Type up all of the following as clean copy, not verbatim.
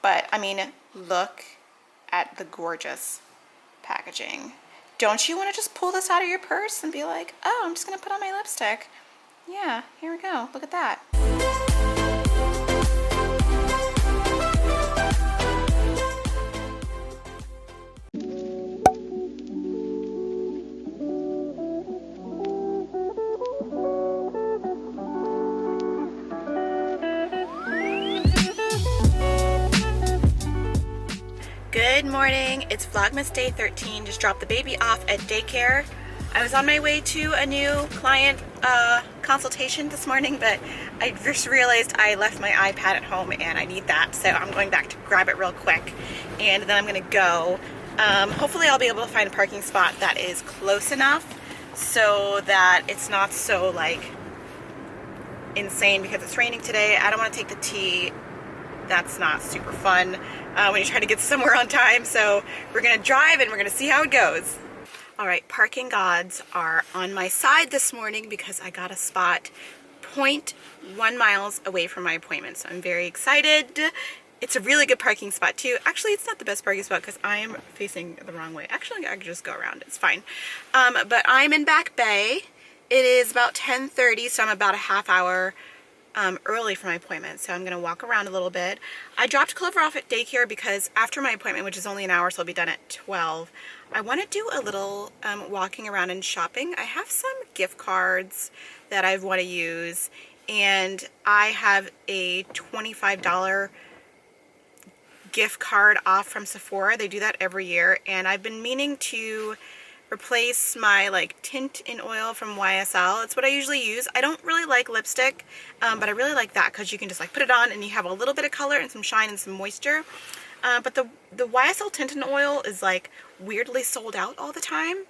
But I mean, look at the gorgeous packaging. Don't you want to just pull this out of your purse and be like, oh, I'm just gonna put on my lipstick? Yeah, here we go. Look at that. Good morning, it's Vlogmas day 13. Just dropped the baby off at daycare. I was on my way to a new client consultation this morning, but I just realized I left my iPad at home and I need that, so I'm going back to grab it real quick and then I'm gonna go. Hopefully I'll be able to find a parking spot that is close enough so that it's not so like insane because it's raining today. I don't want to take the T. That's not super fun when you try to get somewhere on time, so we're gonna drive and we're gonna see how it goes. All right, parking gods are on my side this morning because I got a spot 0.1 miles away from my appointment, so I'm very excited. It's a really good parking spot too. Actually, it's not the best parking spot because I am facing the wrong way. Actually, I can just go around, it's fine. But I'm in Back Bay. It is about 10:30, so I'm about a half hour early for my appointment, so I'm gonna walk around a little bit. I dropped Clover off at daycare because after my appointment, which is only an hour, so I'll be done at 12, I want to do a little walking around and shopping. I have some gift cards that I want to use, and I have a $25 gift card off from Sephora. They do that every year, and I've been meaning to replace my like tint in oil from YSL. It's what I usually use. I don't really like lipstick, but I really like that because you can just like put it on and you have a little bit of color and some shine and some moisture. But the YSL tint in oil is like weirdly sold out all the time.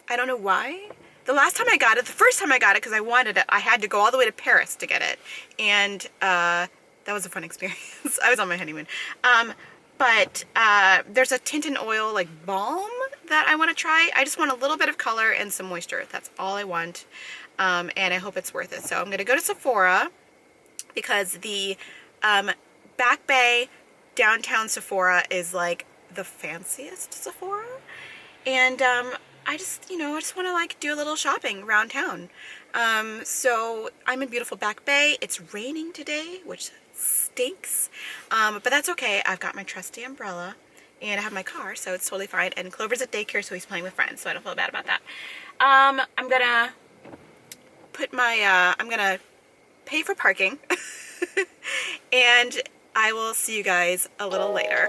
I don't know why. The last time I got it, the first time I got it because I wanted it, I had to go all the way to Paris to get it, and that was a fun experience. I was on my honeymoon. But there's a tint in oil like balm that I want to try. I just want a little bit of color and some moisture. That's all I want, and I hope it's worth it. So I'm going to go to Sephora because the Back Bay downtown Sephora is like the fanciest Sephora, and I just want to like do a little shopping around town. So I'm in beautiful Back Bay. It's raining today, which stinks, but that's okay. I've got my trusty umbrella and I have my car, so it's totally fine. And Clover's at daycare, so he's playing with friends, so I don't feel bad about that. I'm gonna put my I'm gonna pay for parking and I will see you guys a little later.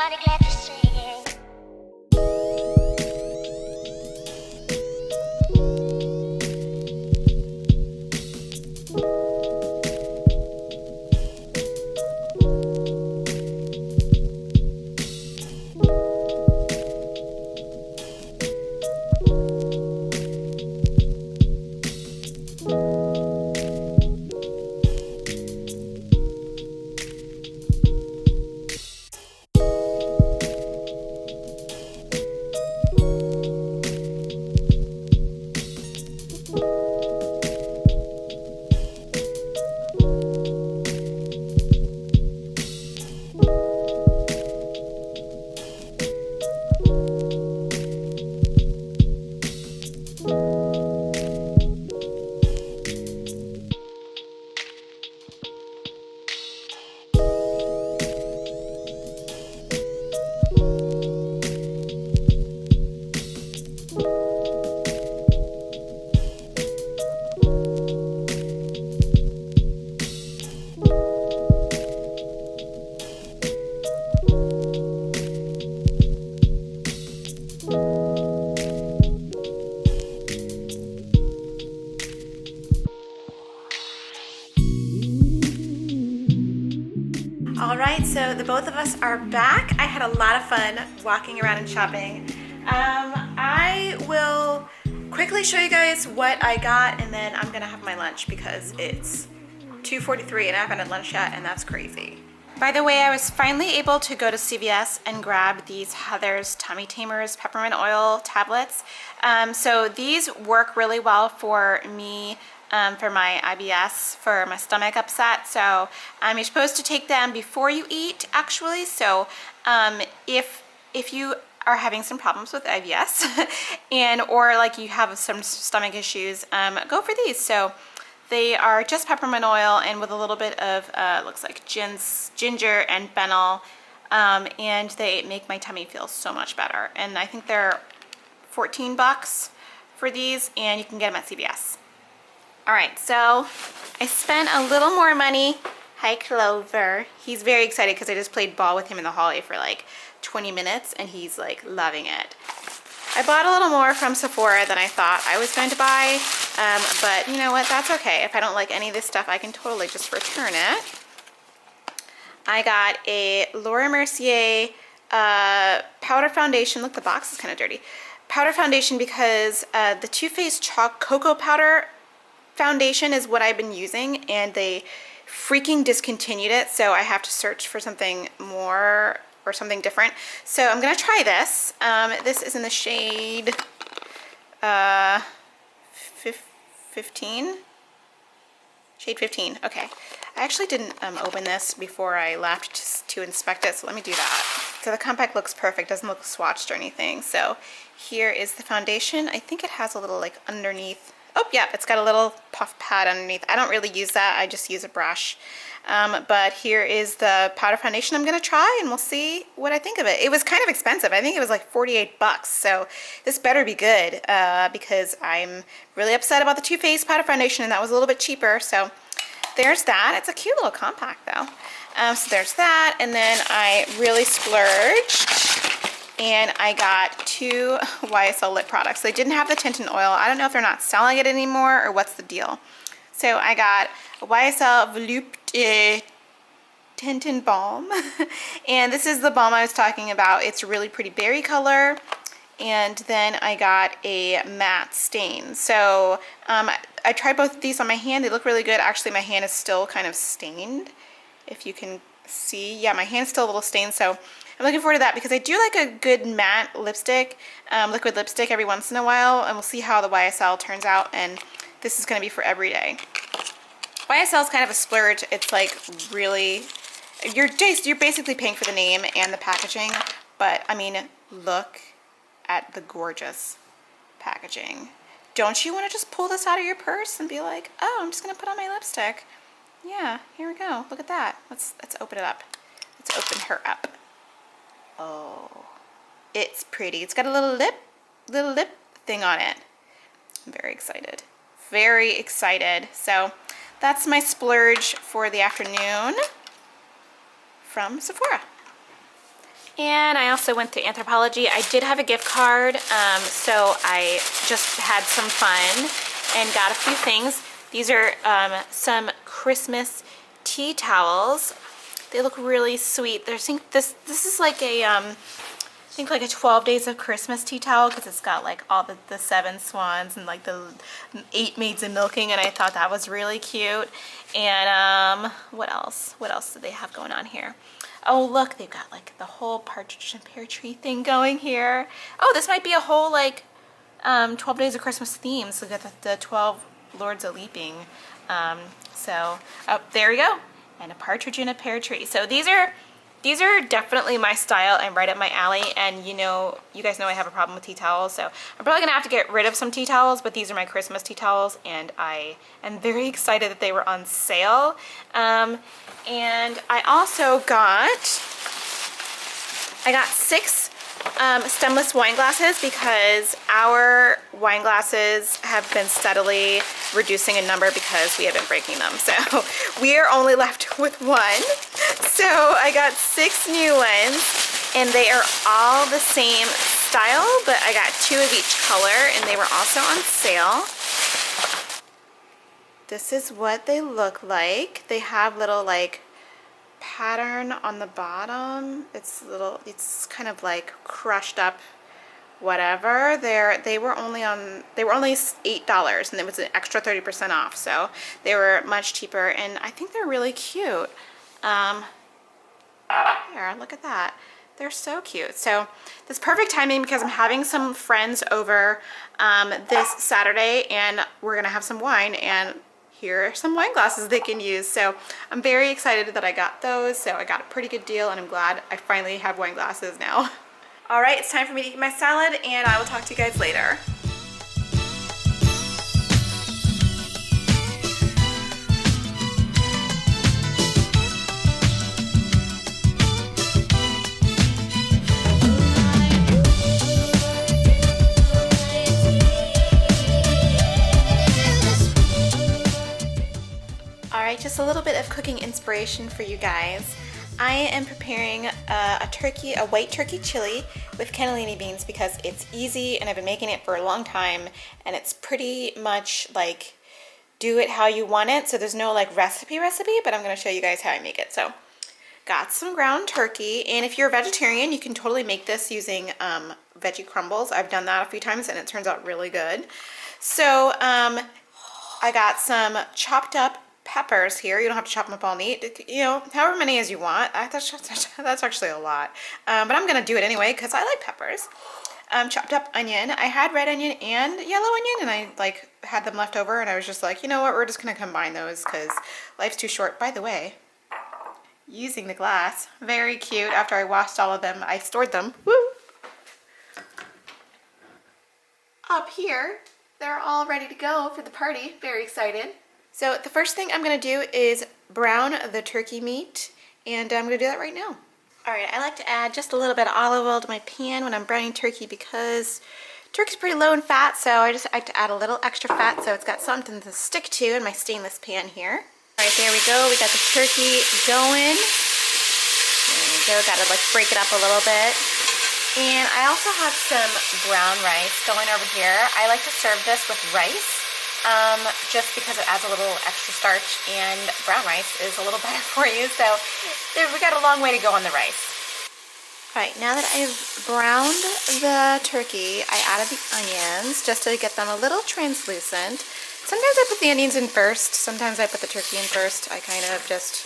mighty glad to see you. All right, so the both of us are back. I had a lot of fun walking around and shopping. I will quickly show you guys what I got, and then I'm gonna have my lunch because it's 2:43 and I haven't had lunch yet, and that's crazy. By the way, I was finally able to go to CVS and grab these Heather's Tummy Tamers peppermint oil tablets. So these work really well for me for my IBS, for my stomach upset. So you're supposed to take them before you eat, actually. So if you are having some problems with IBS and or like you have some stomach issues, go for these. So they are just peppermint oil and with a little bit of looks like ginger and fennel, and they make my tummy feel so much better. And I think they're 14 bucks for these, and you can get them at CVS. All right, so I spent a little more money. Hi, Clover. He's very excited because I just played ball with him in the hallway for like 20 minutes, and he's like loving it. I bought a little more from Sephora than I thought I was going to buy, but you know what, that's okay. If I don't like any of this stuff, I can totally just return it. I got a Laura Mercier powder foundation. Look, the box is kind of dirty. Powder foundation because the Too Faced Chalk Cocoa Powder foundation is what I've been using, and they freaking discontinued it, so I have to search for something more or something different. So I'm gonna try this. This is in the shade 15. Shade 15. Okay. I actually didn't open this before I left just to inspect it, so let me do that. So the compact looks perfect, doesn't look swatched or anything. So here is the foundation. I think it has a little like underneath. Oh yeah, it's got a little puff pad underneath. I don't really use that, I just use a brush. But here is the powder foundation I'm gonna try, and we'll see what I think of it. It was kind of expensive. I think it was like 48 bucks, so this better be good because I'm really upset about the Too Faced powder foundation, and that was a little bit cheaper. So there's that. It's a cute little compact though. So there's that, and then I really splurged and I got 2 YSL lip products. They didn't have the tint and oil. I don't know if they're not selling it anymore or what's the deal. So I got a YSL Volupte Tint and Balm. And this is the balm I was talking about. It's a really pretty berry color. And then I got a matte stain. So I tried both of these on my hand. They look really good. Actually, my hand is still kind of stained, if you can see. Yeah, my hand's still a little stained, so I'm looking forward to that because I do like a good matte lipstick, liquid lipstick every once in a while, and we'll see how the YSL turns out, and this is going to be for every day. YSL is kind of a splurge. It's like really, you're basically paying for the name and the packaging, but I mean, look at the gorgeous packaging. Don't you want to just pull this out of your purse and be like, oh, I'm just going to put on my lipstick? Yeah, here we go. Look at that. Let's open it up. Let's open her up. Oh, it's pretty. It's got a little lip thing on it. I'm very excited. Very excited. So that's my splurge for the afternoon from Sephora. And I also went to Anthropologie. I did have a gift card, so I just had some fun and got a few things. These are some Christmas tea towels. They look really sweet. This is like a I think like a 12 days of Christmas tea towel, because it's got like all the 7 swans and like the 8 maids of milking, and I thought that was really cute. And what else? What else do they have going on here? Oh look, they've got like the whole partridge and pear tree thing going here. Oh, this might be a whole like 12 days of Christmas theme. So we got the 12 Lords of Leaping. So there we go. And a partridge in a pear tree. So these are definitely my style and right up my alley. And you guys know I have a problem with tea towels, so I'm probably gonna have to get rid of some tea towels, but these are my Christmas tea towels, and I am very excited that they were on sale. And I also got 6 stemless wine glasses, because our wine glasses have been steadily reducing in number because we have been breaking them. So we are only left with 1. So I got 6 new ones, and they are all the same style, but I got 2 of each color, and they were also on sale. This is what they look like. They have little like pattern on the bottom. It's kind of like crushed up whatever. They were only $8, and it was an extra 30% off, so they were much cheaper, and I think they're really cute. Here, look at that. They're so cute. So this perfect timing, because I'm having some friends over this Saturday, and we're gonna have some wine, and here are some wine glasses they can use. So I'm very excited that I got those. So I got a pretty good deal, and I'm glad I finally have wine glasses now. All right, it's time for me to eat my salad, and I will talk to you guys later. Alright, just a little bit of cooking inspiration for you guys. I am preparing a white turkey chili with cannellini beans, because it's easy and I've been making it for a long time, and it's pretty much like do it how you want it. So there's no like recipe, but I'm going to show you guys how I make it. So got some ground turkey, and if you're a vegetarian, you can totally make this using veggie crumbles. I've done that a few times and it turns out really good. So I got some chopped up peppers here. You don't have to chop them up all neat, however many as you want. That's actually a lot, but I'm gonna do it anyway because I like peppers. Chopped up onion. I had red onion and yellow onion, and I like had them left over, and I was just like, you know what, we're just gonna combine those because life's too short. By the way, using the glass, very cute. After I washed all of them, I stored them. Woo! Up here, they're all ready to go for the party. Very excited. So the first thing I'm going to do is brown the turkey meat, and I'm going to do that right now. Alright, I like to add just a little bit of olive oil to my pan when I'm browning turkey, because turkey's pretty low in fat, so I just like to add a little extra fat so it's got something to stick to in my stainless pan here. Alright, there we go. We got the turkey going. There we go. Got to like break it up a little bit. And I also have some brown rice going over here. I like to serve this with rice. Just because it adds a little extra starch, and brown rice is a little better for you. So we got a long way to go on the rice. Alright, now that I've browned the turkey, I added the onions just to get them a little translucent. Sometimes I put the onions in first, sometimes I put the turkey in first. I kind of just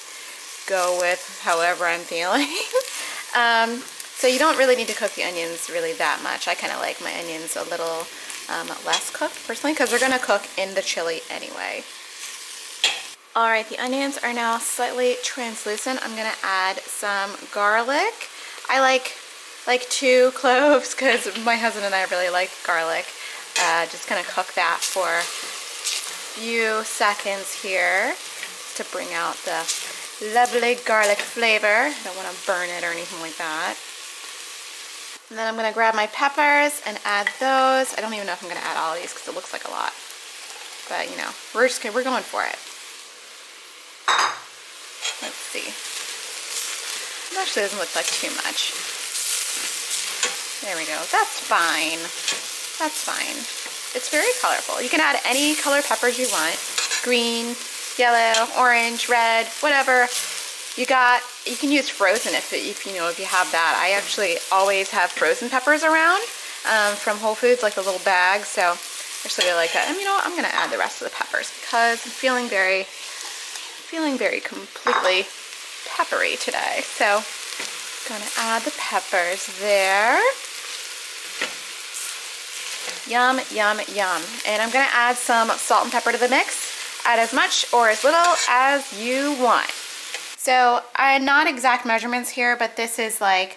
go with however I'm feeling. So you don't really need to cook the onions really that much. I kind of like my onions a little less cooked personally, because they're gonna cook in the chili anyway. Alright, the onions are now slightly translucent. I'm gonna add some garlic. I like 2 cloves because my husband and I really like garlic. Just gonna cook that for a few seconds here to bring out the lovely garlic flavor. Don't want to burn it or anything like that. And then I'm going to grab my peppers and add those. I don't even know if I'm going to add all of these because it looks like a lot. But, we're going for it. Let's see. It actually doesn't look like too much. There we go. That's fine. That's fine. It's very colorful. You can add any color peppers you want. Green, yellow, orange, red, whatever. You can use frozen if you know, if you have that. I actually always have frozen peppers around from Whole Foods, like a little bag. So I actually really like that. And you know what? I'm gonna add the rest of the peppers because I'm feeling very completely peppery today. So gonna add the peppers there. Yum, yum, yum. And I'm gonna add some salt and pepper to the mix. Add as much or as little as you want. So not exact measurements here, but this is like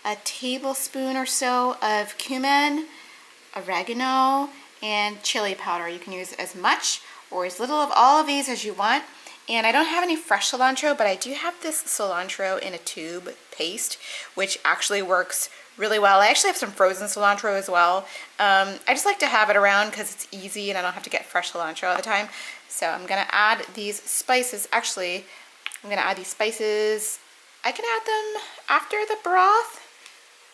a tablespoon or so of cumin, oregano, and chili powder. You can use as much or as little of all of these as you want. And I don't have any fresh cilantro, but I do have this cilantro in a tube paste, which actually works really well. I actually have some frozen cilantro as well. I just like to have it around because it's easy and I don't have to get fresh cilantro all the time. So I'm gonna add these spices. Actually, I'm gonna add these spices. I can add them after the broth.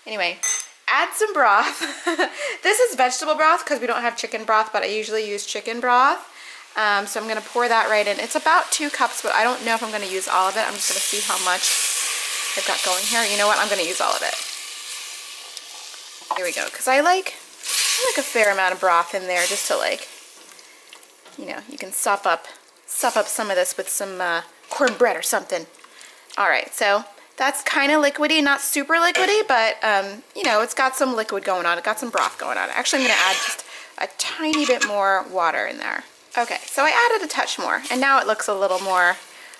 Anyway, add some broth. This is vegetable broth because we don't have chicken broth, but I usually use chicken broth. So I'm gonna pour that right in. It's about 2 cups, but I don't know if I'm gonna use all of it. I'm just gonna see how much I've got going here. You know what? I'm gonna use all of it. Here we go, because I like a fair amount of broth in there just to, like, you know, you can sop up some of this with some cornbread or something. All right, so that's kind of liquidy, not super liquidy, but you know, it's got some liquid going on. It got some broth going on. Actually, I'm gonna add just a tiny bit more water in there. Okay, so I added a touch more, and now it looks a little more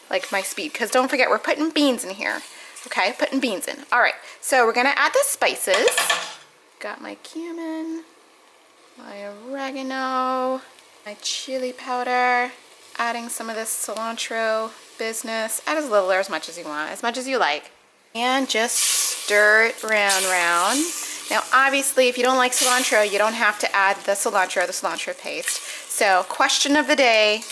like my speed, because don't forget, we're putting beans in here. Okay, putting beans in. All right, so we're gonna add the spices. Got my cumin, my oregano, my chili powder, adding some of this cilantro business. Add as little or as much as you want, as much as you like. And just stir it round. Now, obviously, if you don't like cilantro, you don't have to add the cilantro paste. So, question of the day,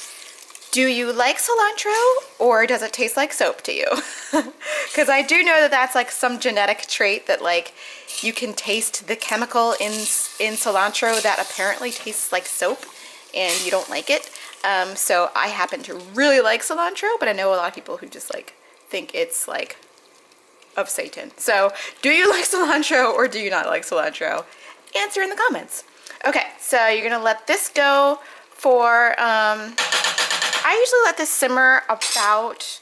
do you like cilantro or does it taste like soap to you? Because I do know that that's like some genetic trait that, like, you can taste the chemical in cilantro that apparently tastes like soap and you don't like it. So I happen to really like cilantro, but I know a lot of people who just like think it's like of Satan. So do you like cilantro or do you not like cilantro? Answer in the comments. Okay, so you're gonna let this go for, I usually let this simmer about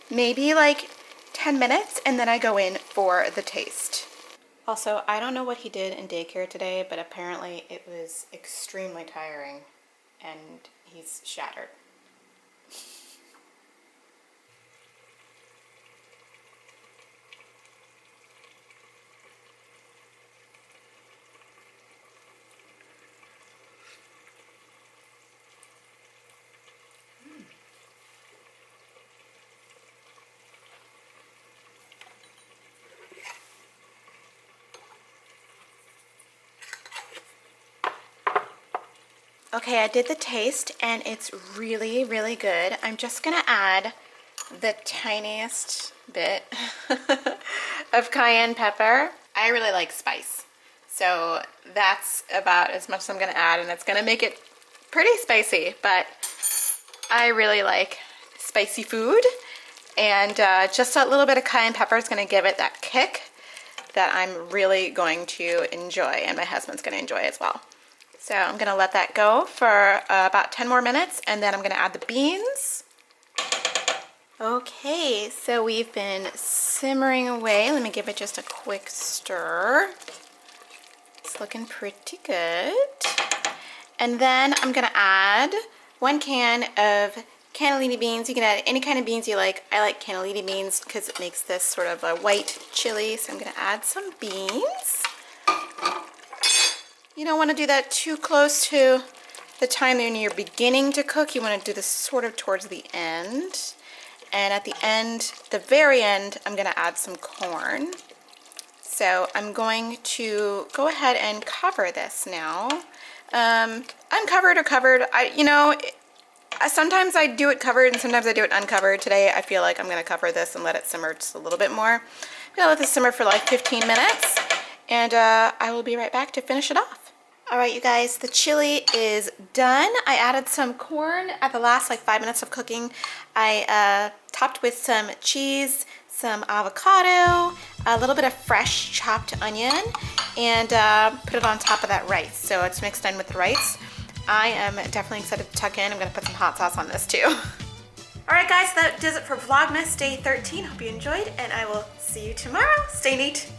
maybe like 10 minutes and then I go in for the taste. Also, I don't know what he did in daycare today, but apparently it was extremely tiring and he's shattered. Okay, I did the taste and it's really, really good. I'm just gonna add the tiniest bit of cayenne pepper. I really like spice, so that's about as much as I'm gonna add, and it's gonna make it pretty spicy, but I really like spicy food, and just a little bit of cayenne pepper is gonna give it that kick that I'm really going to enjoy, and my husband's gonna enjoy as well. So I'm gonna let that go for about 10 more minutes, and then I'm gonna add the beans. Okay, so we've been simmering away. Let me give it just a quick stir. It's looking pretty good. And then I'm gonna add 1 can of cannellini beans. You can add any kind of beans you like. I like cannellini beans because it makes this sort of a white chili. So I'm gonna add some beans. You don't want to do that too close to the time when you're beginning to cook. You want to do this sort of towards the end. And at the end, the very end, I'm going to add some corn. So I'm going to go ahead and cover this now. Uncovered or covered, sometimes I do it covered and sometimes I do it uncovered. Today I feel like I'm going to cover this and let it simmer just a little bit more. I'm going to let this simmer for like 15 minutes. and I will be right back to finish it off. All right, you guys, the chili is done. I added some corn at the last 5 minutes of cooking. I topped with some cheese, some avocado, a little bit of fresh chopped onion, and put it on top of that rice. So it's mixed in with the rice. I am definitely excited to tuck in. I'm gonna put some hot sauce on this too. All right, guys, that does it for Vlogmas Day 13. Hope you enjoyed, and I will see you tomorrow. Stay neat.